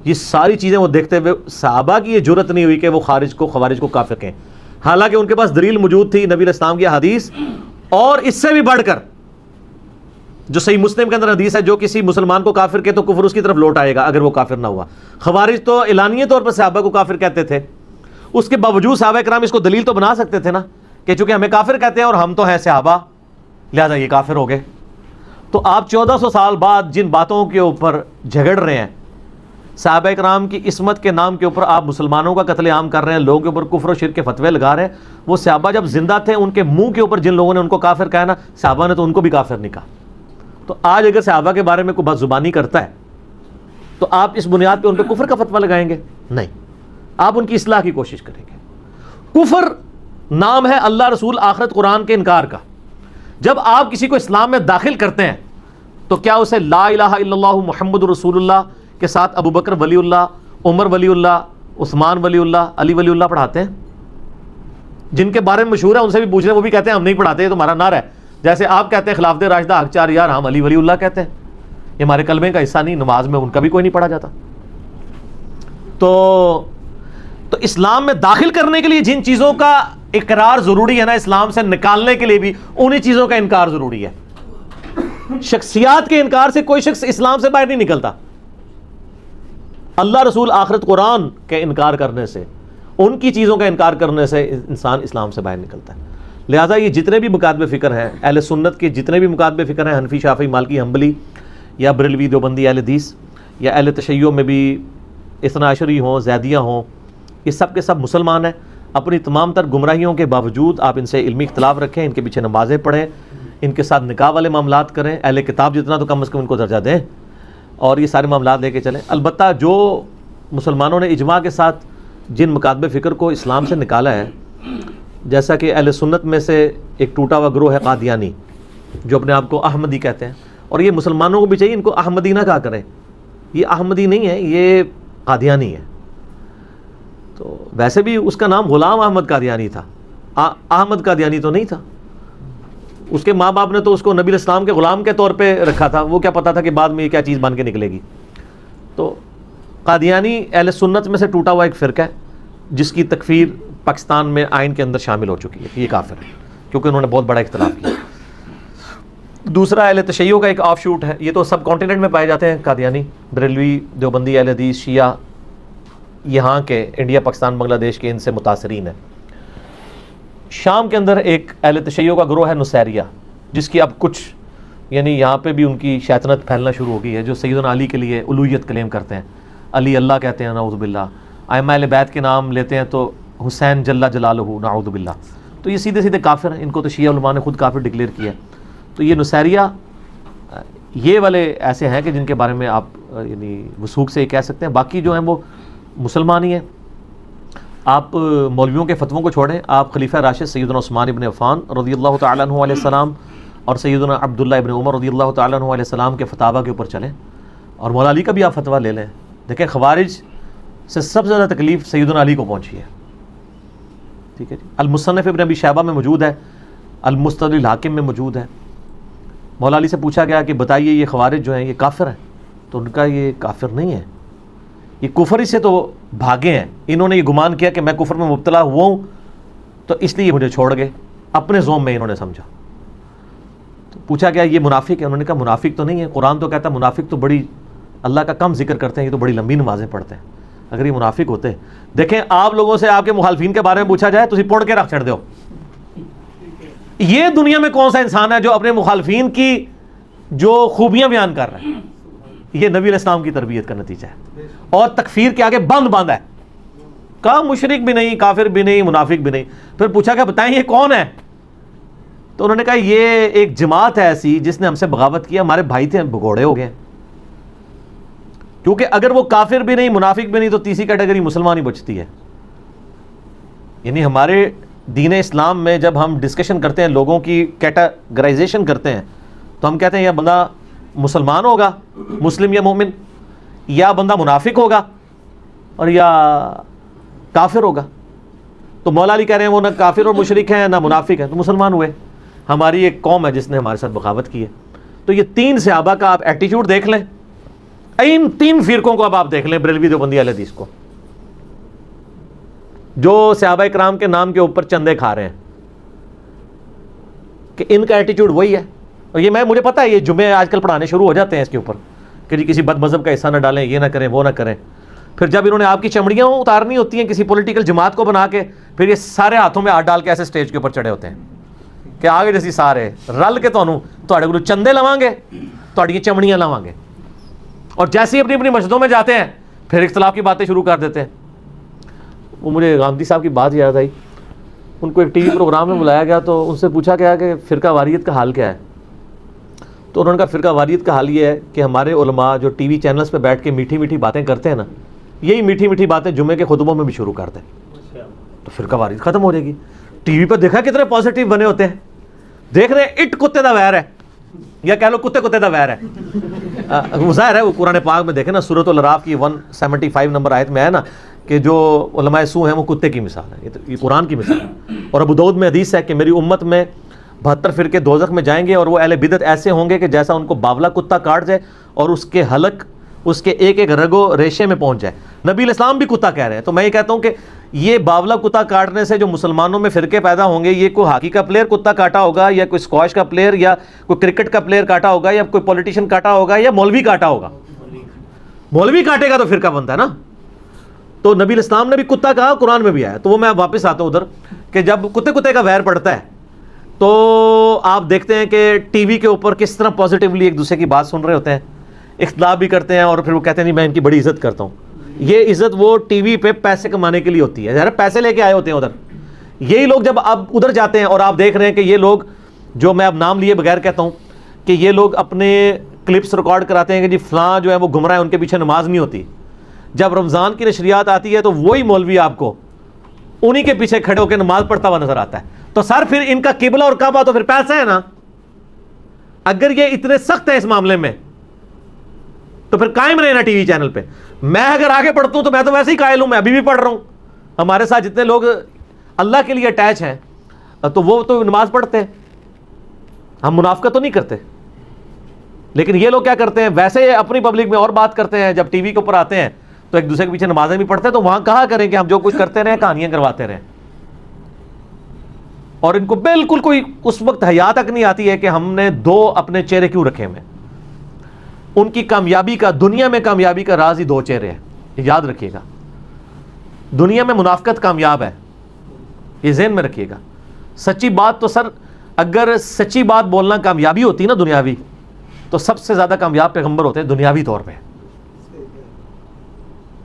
یہ ساری چیزیں وہ دیکھتے ہوئے صحابہ کی یہ جرت نہیں ہوئی کہ وہ خوارج کو کافر کہیں، حالانکہ ان کے پاس دلیل موجود تھی، نبی علیہ السلام کی حدیث، اور اس سے بھی بڑھ کر جو صحیح مسلم کے اندر حدیث ہے، جو کسی مسلمان کو کافر کہے تو کفر اس کی طرف لوٹ آئے گا اگر وہ کافر نہ ہوا۔ خوارج تو اعلانیہ طور پر صحابہ کو کافر کہتے تھے، اس کے باوجود صحابہ کرام اس کو دلیل تو بنا سکتے تھے نا کہ چونکہ ہمیں کافر کہتے ہیں اور ہم تو ہیں صحابہ، لہذا یہ کافر ہو گئے۔ تو آپ 1400 سال بعد جن باتوں کے اوپر جھگڑ رہے ہیں، صحابہ کرام کی عصمت کے نام کے اوپر آپ مسلمانوں کا قتل عام کر رہے ہیں، لوگوں کے اوپر کفر و شرک کے فتوے لگا رہے ہیں، وہ صحابہ جب زندہ تھے ان کے منہ کے اوپر جن لوگوں نے ان کو کافر کہا نا، صحابہ نے تو ان کو بھی کافر نہیں کہا۔ تو آج اگر صحابہ کے بارے میں کوئی بد زبانی کرتا ہے تو آپ اس بنیاد پہ ان پہ کفر کا فتویٰ لگائیں گے؟ نہیں، آپ ان کی اصلاح کی کوشش کریں گے۔ کفر نام ہے اللہ، رسول، آخرت، قرآن کے انکار کا۔ جب آپ کسی کو اسلام میں داخل کرتے ہیں تو کیا اسے لا الہ الا اللہ محمد رسول اللہ کے ساتھ ابو بکر ولی اللہ، عمر ولی اللہ، عثمان ولی اللہ، علی ولی اللہ پڑھاتے ہیں؟ جن کے بارے میں مشہور ہے ان سے بھی پوچھ رہے ہیں، وہ بھی کہتے ہیں ہم نہیں پڑھاتے، یہ تمہارا نعرہ ہے۔ جیسے آپ کہتے ہیں خلافت راشدہ حق چار یار، ہم علی ولی اللہ کہتے ہیں، یہ ہمارے کلمے کا حصہ نہیں، نماز میں ان کا بھی کوئی نہیں پڑھا جاتا۔ تو اسلام میں داخل کرنے کے لیے جن چیزوں کا اقرار ضروری ہے نا، اسلام سے نکالنے کے لیے بھی انہی چیزوں کا انکار ضروری ہے۔ شخصیات کے انکار سے کوئی شخص اسلام سے باہر نہیں نکلتا، اللہ، رسول، آخرت، قرآن کے انکار کرنے سے، ان کی چیزوں کا انکار کرنے سے انسان اسلام سے باہر نکلتا ہے۔ لہٰذا یہ جتنے بھی مکاتب فکر ہیں اہل سنت کے، جتنے بھی مکاتب فکر ہیں، حنفی، شافعی، مالکی، حنبلی یا بریلوی، دیوبندی، اہل حدیث یا اہل تشیع میں بھی اثنا عشری ہوں، زیدیہ ہوں، یہ سب کے سب مسلمان ہیں۔ اپنی تمام تر گمراہیوں کے باوجود آپ ان سے علمی اختلاف رکھیں، ان کے پیچھے نمازیں پڑھیں، ان کے ساتھ نکاح والے معاملات کریں، اہل کتاب جتنا تو کم از کم ان کو درجہ دیں، اور یہ سارے معاملات لے کے چلیں۔ البتہ جو مسلمانوں نے اجماع کے ساتھ جن مکاتب فکر کو اسلام سے نکالا ہے، جیسا کہ اہل سنت میں سے ایک ٹوٹا ہوا گروہ ہے قادیانی، جو اپنے آپ کو احمدی کہتے ہیں، اور یہ مسلمانوں کو بھی چاہیے ان کو احمدی نہ کہا کریں، یہ احمدی نہیں ہے، یہ قادیانی ہے۔ تو ویسے بھی اس کا نام غلام احمد قادیانی تھا، احمد قادیانی تو نہیں تھا۔ اس کے ماں باپ نے تو اس کو نبی الاسلام کے غلام کے طور پہ رکھا تھا، وہ کیا پتا تھا کہ بعد میں یہ کیا چیز بن کے نکلے گی۔ تو قادیانی اہل سنت میں سے ٹوٹا ہوا ایک فرقہ ہے جس کی تکفیر پاکستان میں آئین کے اندر شامل ہو چکی ہے، یہ کافر ہے کیونکہ انہوں نے بہت بڑا اختلاف کیا۔ دوسرا اہل تشیع کا ایک آف شوٹ ہے، یہ تو سب کانٹیننٹ میں پائے جاتے ہیں، قادیانی، بریلوی، دیوبندی، اہل حدیث، شیعہ، یہاں کے انڈیا، پاکستان، بنگلہ دیش کے ان سے متاثرین ہیں۔ شام کے اندر ایک اہل تشیع کا گروہ ہے نصیریہ، جس کی اب کچھ یعنی یہاں پہ بھی ان کی شیطنت پھیلنا شروع ہو گئی ہے، جو سیدنا علی کے لیے الوہیت کلیم کرتے ہیں، علی اللہ کہتے ہیں، نعوذ باللہ، ائمہ اہل بیت کے نام لیتے ہیں تو حسین جل جلالہ، نعوذ باللہ۔ تو یہ سیدھے سیدھے کافر ہیں، ان کو تو شیعہ علماء نے خود کافر ڈکلیئر کیا ہے۔ تو یہ نصیریہ، یہ والے ایسے ہیں کہ جن کے بارے میں آپ یعنی وثوق سے یہ کہہ سکتے ہیں، باقی جو ہیں وہ مسلمان ہی ہیں۔ آپ مولویوں کے فتووں کو چھوڑیں، آپ خلیفہ راشد سیدنا عثمان ابن عفان رضی اللہ تعالیٰ عنہ علیہ السلام اور سیدنا عبداللہ ابن عمر رضی اللہ تعالیٰ عنہ علیہ السلام کے فتاویٰ کے اوپر چلیں، اور مولا علی کا بھی آپ فتویٰ لے لیں۔ دیکھیں خوارج سے سب سے زیادہ تکلیف سیدنا علی کو پہنچی ہے، ٹھیک ہے جی۔ المصنف ابن ابی شیبہ میں موجود ہے، المستدرک الحاکم میں موجود ہے۔ مولا علی سے پوچھا گیا کہ بتائیے یہ خوارج جو ہیں یہ کافر ہیں؟ تو ان کا یہ کافر نہیں ہے، یہ کفر ہی سے تو بھاگے ہیں، انہوں نے یہ گمان کیا کہ میں کفر میں مبتلا ہوا ہوں تو اس لیے مجھے چھوڑ گئے، اپنے زوم میں انہوں نے سمجھا۔ تو پوچھا گیا یہ منافق ہے؟ انہوں نے کہا منافق تو نہیں ہے، قرآن تو کہتا ہے منافق تو بڑی اللہ کا کم ذکر کرتے ہیں، یہ تو بڑی لمبی نمازیں پڑھتے ہیں، اگر یہ منافق ہوتے۔ دیکھیں آپ لوگوں سے آپ کے مخالفین کے بارے میں پوچھا جائے تو تسی پڑھ کے رکھ چھڑ دو، یہ دنیا میں کون سا انسان ہے جو اپنے مخالفین کی جو خوبیاں بیان کر رہا ہے؟ یہ نبی علیہ السلام کی تربیت کا نتیجہ ہے، اور تکفیر کے آگے بند ہے، کہا مشرک بھی نہیں، کافر بھی نہیں، منافق بھی نہیں. پھر پوچھا کہ بتائیں یہ کون ہے؟ تو انہوں نے کہا یہ ایک جماعت ہے ایسی جس نے ہم سے بغاوت کیا، ہمارے بھائی تھے بھگوڑے ہو گئے. کیونکہ اگر وہ کافر بھی نہیں، منافق بھی نہیں، تو تیسری کیٹیگری مسلمان ہی بچتی ہے. یعنی ہمارے دین اسلام میں جب ہم ڈسکشن کرتے ہیں، لوگوں کی کیٹاگرائزیشن کرتے ہیں، تو ہم کہتے ہیں یہ بندہ مسلمان ہوگا، مسلم یا مومن، یا بندہ منافق ہوگا، اور یا کافر ہوگا. تو مولا علی کہہ رہے ہیں وہ نہ کافر اور مشرک ہیں نہ منافق ہیں، تو مسلمان ہوئے. ہماری ایک قوم ہے جس نے ہمارے ساتھ بغاوت کی ہے. تو یہ 3 صحابہ کا آپ ایٹیٹیوڈ دیکھ لیں، ان 3 فرقوں کو اب آپ دیکھ لیں، بریلوی دیوبندی اہل حدیث کو، جو صحابہ کرام کے نام کے اوپر چندے کھا رہے ہیں، کہ ان کا ایٹیٹیوڈ وہی ہے. اور یہ مجھے پتا ہے یہ جمعے آج کل پڑھانے شروع ہو جاتے ہیں اس کے اوپر کہ جی کسی بد مذہب کا حصہ نہ ڈالیں، یہ نہ کریں، وہ نہ کریں. پھر جب انہوں نے آپ کی چمڑیاں اتارنی ہوتی ہیں کسی پولیٹیکل جماعت کو بنا کے، پھر یہ سارے ہاتھوں میں ہاتھ ڈال کے ایسے سٹیج کے اوپر چڑھے ہوتے ہیں کہ آگے جیسی سارے رل کے تھوڑے چندے لواں گے، تھوڑی چمڑیاں لواں گے. اور جیسے ہی اپنی اپنی مسجدوں میں جاتے ہیں پھر اختلاف کی باتیں شروع کر دیتے ہیں. وہ مجھے غامدی صاحب کی بات یاد آئی، ان کو ایک ٹی وی پروگرام میں بلایا گیا تو ان سے پوچھا گیا کہ فرقہ واریت کا حال کیا ہے. تو انہوں نے کہا فرقہ واریت کا حال یہ ہے کہ ہمارے علماء جو ٹی وی چینلز پہ بیٹھ کے میٹھی میٹھی باتیں کرتے ہیں نا، یہی میٹھی میٹھی باتیں جمعے کے خطبوں میں بھی شروع کر دیں تو فرقہ واریت ختم ہو جائے گی. ٹی وی پہ دیکھا کتنے پازیٹیو بنے ہوتے ہیں، دیکھ رہے ہیں اٹ کتے دا ویر ہے، یا کہہ لو کتے دا ویر ہے. ظاہر ہے وہ قرآن پاک میں دیکھیں نا، سورۃ الاعراف کی 175 نمبر آیت میں ہے نا کہ جو علماء سو ہیں وہ کتے کی مثال ہے. یہ قرآن کی مثال ہے. اور ابو داؤد میں حدیث ہے کہ میری امت میں 72 فرقے دوزخ میں جائیں گے، اور وہ اہل بدعت ایسے ہوں گے کہ جیسا ان کو باولا کتا کاٹ جائے اور اس کے حلق اس کے ایک ایک رگو ریشے میں پہنچ جائے. نبی علیہ السلام بھی کتا کہہ رہے ہیں. تو میں یہ کہتا ہوں کہ یہ باولا کتا کاٹنے سے جو مسلمانوں میں فرقے پیدا ہوں گے، یہ کوئی ہاکی کا پلیئر کتا کاٹا ہوگا، یا کوئی اسکواش کا پلیئر، یا کوئی کرکٹ کا پلیئر کاٹا ہوگا، یا کوئی پولیٹیشین کاٹا ہوگا، یا مولوی کاٹا ہوگا. مولوی کاٹے گا تو فرقہ بنتا ہے نا. تو نبی علیہ السلام نے بھی کتا کہا، قرآن میں بھی آیا. تو وہ میں واپس آتا ہوں ادھر کہ جب کتے کا ویر پڑتا ہے تو آپ دیکھتے ہیں کہ ٹی وی کے اوپر کس طرح پازیٹیولی ایک دوسرے کی بات سن رہے ہوتے ہیں، اختلاف بھی کرتے ہیں، اور پھر وہ کہتے ہیں نہیں میں ان کی بڑی عزت کرتا ہوں. یہ عزت وہ ٹی وی پہ پیسے کمانے کے لیے ہوتی ہے، ذرا پیسے لے کے آئے ہوتے ہیں ادھر. یہی لوگ جب آپ ادھر جاتے ہیں اور آپ دیکھ رہے ہیں کہ یہ لوگ، جو میں اب نام لیے بغیر کہتا ہوں، کہ یہ لوگ اپنے کلپس ریکارڈ کراتے ہیں کہ جی فلاں جو ہے وہ گمراہ ہے، ان کے پیچھے نماز نہیں ہوتی. جب رمضان کی نشریات آتی ہے تو وہی مولوی آپ کو انہی کے پیچھے کھڑے ہو کے نماز پڑھتا ہوا نظر آتا ہے. تو سر پھر ان کا قبلہ اور کعبہ تو پھر پیسہ ہے نا. اگر یہ اتنے سخت ہیں اس معاملے میں تو پھر قائم رہے نا ٹی وی چینل پہ. میں اگر آگے پڑھتا ہوں تو میں تو ویسے ہی قائل ہوں، میں ابھی بھی پڑھ رہا ہوں. ہمارے ساتھ جتنے لوگ اللہ کے لیے اٹیچ ہیں تو وہ تو نماز پڑھتے ہیں، ہم منافقت تو نہیں کرتے. لیکن یہ لوگ کیا کرتے ہیں، ویسے اپنی پبلک میں اور بات کرتے ہیں، جب ٹی وی کے اوپر آتے ہیں تو ایک دوسرے کے پیچھے نمازیں بھی پڑھتے ہیں. تو وہاں کہا کریں کہ ہم جو کچھ کرتے رہیں، کہانیاں کرواتے رہیں. اور ان کو بالکل کوئی اس وقت حیا تک نہیں آتی ہے کہ ہم نے 2 اپنے چہرے کیوں رکھے ہوئے. ان کی کامیابی کا، دنیا میں کامیابی کا راز ہی 2 چہرے ہیں. یاد رکھیے گا، دنیا میں منافقت کامیاب ہے، یہ ذہن میں رکھیے گا. سچی بات تو سر، اگر سچی بات بولنا کامیابی ہوتی نا دنیاوی، تو سب سے زیادہ کامیاب پیغمبر ہوتے ہیں دنیاوی طور پہ.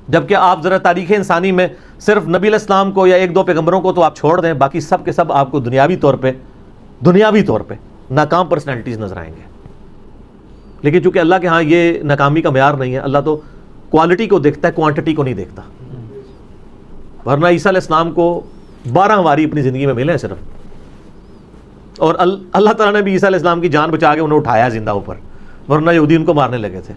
جبکہ آپ ذرا تاریخ انسانی میں صرف نبی علیہ السلام کو یا 1-2 پیغمبروں کو تو آپ چھوڑ دیں، باقی سب کے سب آپ کو دنیاوی طور پہ ناکام پرسنالٹیز نظر آئیں گے. لیکن چونکہ اللہ کے ہاں یہ ناکامی کا معیار نہیں ہے، اللہ تو کوالٹی کو دیکھتا ہے، کوانٹٹی کو نہیں دیکھتا. ورنہ عیسیٰ علیہ السلام کو 12 واری اپنی زندگی میں ملے ہیں صرف، اور اللہ تعالیٰ نے بھی عیسیٰ علیہ السلام کی جان بچا کے انہیں اٹھایا زندہ اوپر، ورنہ یہودی ان کو مارنے لگے تھے.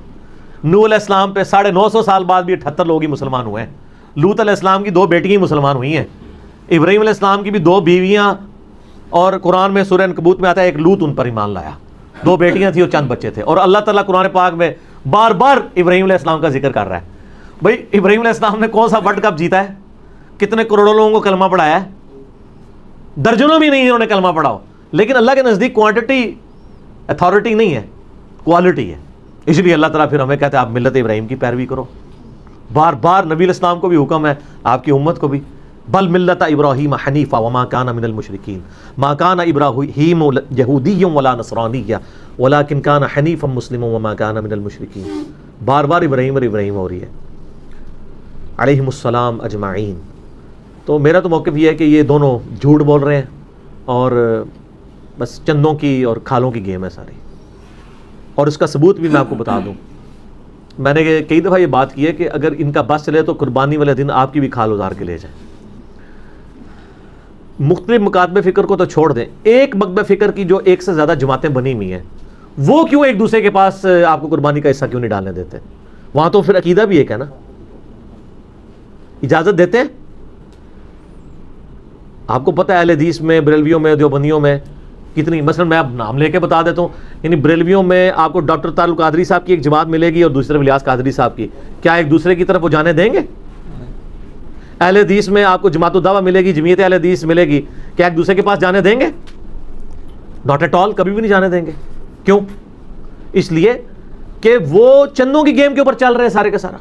نوح علیہ السلام پہ 950 سال بعد بھی 78 لوگ ہی مسلمان ہوئے ہیں. لوط علیہ السلام کی 2 بیٹیاں مسلمان ہوئی ہیں. ابراہیم علیہ السلام کی بھی 2 بیویاں، اور قرآن میں سورہ عنکبوت میں آتا ہے ایک لوط ان پر ایمان لایا. 2 بیٹیاں تھیں اور چند بچے تھے. اور اللہ تعالیٰ قرآن پاک میں بار بار ابراہیم علیہ السلام کا ذکر کر رہا ہے. بھائی ابراہیم علیہ السلام نے کون سا ورلڈ کپ جیتا ہے؟ کتنے کروڑوں لوگوں کو کلمہ پڑھایا ہے؟ درجنوں بھی نہیں انہوں نے کلمہ پڑھاؤ. لیکن اللہ کے نزدیک کوانٹٹی اتھارٹی نہیں ہے، کوالٹی ہے. اس لیے اللہ تعالیٰ پھر ہمیں کہتے ہیں آپ ملت ابراہیم کی پیروی کرو. بار بار نبی علیہ السلام کو بھی حکم ہے، آپ کی امت کو بھی، بل ملت ابراہیم حنیفا وما کان من المشرکین ما کان ابراہیم یہودی ولا نصرانی ولکن کان حنیفا مسلما وما کان من المشرکین. بار بار ابراہیم اور ابراہیم ہو رہی ہے علیہم السلام اجمعین. تو میرا تو موقف یہ ہے کہ یہ دونوں جھوٹ بول رہے ہیں اور بس چندوں کی اور کھالوں کی گیم ہے ساری. اور اس کا ثبوت بھی میں آپ کو بتا دوں, میں نے کئی دفعہ یہ بات کی ہے کہ اگر ان کا بس چلے تو قربانی والے دن آپ کی بھی کھال اتار کے لے جائیں. مختلف مکاتب فکر کو تو چھوڑ دیں, ایک مکتب فکر کی جو ایک سے زیادہ جماعتیں بنی ہوئی ہیں وہ کیوں ایک دوسرے کے پاس آپ کو قربانی کا حصہ کیوں نہیں ڈالنے دیتے؟ وہاں تو پھر عقیدہ بھی ایک ہے نا, اجازت دیتے ہیں. آپ کو پتہ ہے اہل حدیث میں, بریلویوں میں, دیوبندیوں میں کتنی, مثلا میں اب نام لے کے بتا دیتا ہوں, یعنی بریلویوں میں آپ کو ڈاکٹر تعلق قادری صاحب کی ایک جماعت ملے گی اور دوسرے الیاس قادری صاحب کی, کیا ایک دوسرے کی طرف وہ جانے دیں گے؟ اہل حدیث میں آپ کو جماعت الدعوہ ملے گی, جمعیت اہل حدیث ملے گی, کیا ایک دوسرے کے پاس جانے دیں گے؟ ناٹ ایٹ آل, کبھی بھی نہیں جانے دیں گے. کیوں؟ اس لیے کہ وہ چندوں کی گیم کے اوپر چل رہے ہیں سارے کا سارا,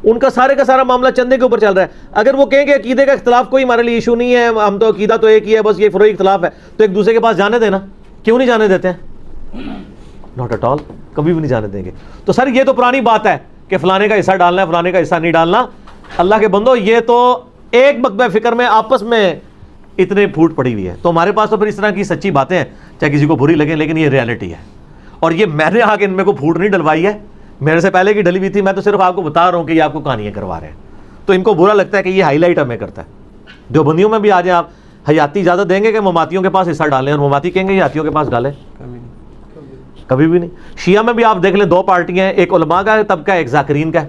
ان کا سارے کا سارا معاملہ چندے کے اوپر چل رہا ہے. اگر وہ کہیں کہ عقیدے کا اختلاف کوئی ہمارے لیے ایشو نہیں ہے, ہم تو عقیدہ تو ایک ہی ہے, بس یہ فروعی اختلاف ہے, تو ایک دوسرے کے پاس جانے دینا. کیوں نہیں جانے دیتے ہیں؟ ناٹ ایٹ آل, کبھی بھی نہیں جانے دیں گے. تو سر یہ تو پرانی بات ہے کہ فلانے کا حصہ ڈالنا ہے, فلانے کا حصہ نہیں ڈالنا. اللہ کے بندو, یہ تو ایک مکتب فکر میں آپس میں اتنے پھوٹ پڑی ہوئی ہے. تو ہمارے پاس تو پھر اس طرح کی سچی باتیں ہیں, چاہے کسی کو بری لگیں, لیکن یہ ریالٹی ہے. اور یہ میں نے آ کے ان میں کو پھوٹ نہیں ڈلوائی ہے, میرے سے پہلے کی ڈلی ہوئی تھی. میں تو صرف آپ کو بتا رہا ہوں کہ یہ آپ کو کہانیاں کروا رہے ہیں. تو ان کو برا لگتا ہے کہ یہ ہائی لائٹ ہمیں کرتا ہے. دیوبندیوں میں بھی آ جائیں آپ, حیاتی اجازت دیں گے کہ مماتیوں کے پاس حصہ ڈالیں, اور مماتی کہیں گے حیاتیوں کے پاس ڈالیں؟ کبھی بھی نہیں. شیعہ میں بھی آپ دیکھ لیں دو پارٹیاں ہیں, ایک علماء کا طبقہ ہے, ایک ذاکرین کا ہے.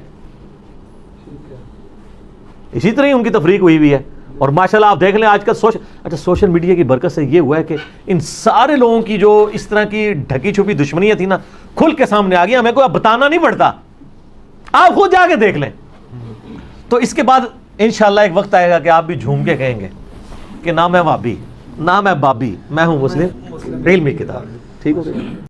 اسی طرح ہی ان کی تفریق ہوئی ہوئی ہے. اور ماشاءاللہ آپ دیکھ لیں آج کل سوشل میڈیا کی برکت سے یہ ہوا ہے کہ ان سارے لوگوں کی جو اس طرح کی ڈھکی چھپی دشمنیاں تھی نا, کھل کے سامنے آ گئی. ہمیں کوئی اب بتانا نہیں پڑتا, آپ خود جا کے دیکھ لیں. تو اس کے بعد انشاءاللہ ایک وقت آئے گا کہ آپ بھی جھوم کے کہیں گے کہ نہ میں وہابی, نہ میں بابی, میں ہوں مسلم, علمی کتاب. ٹھیک ہو گیا.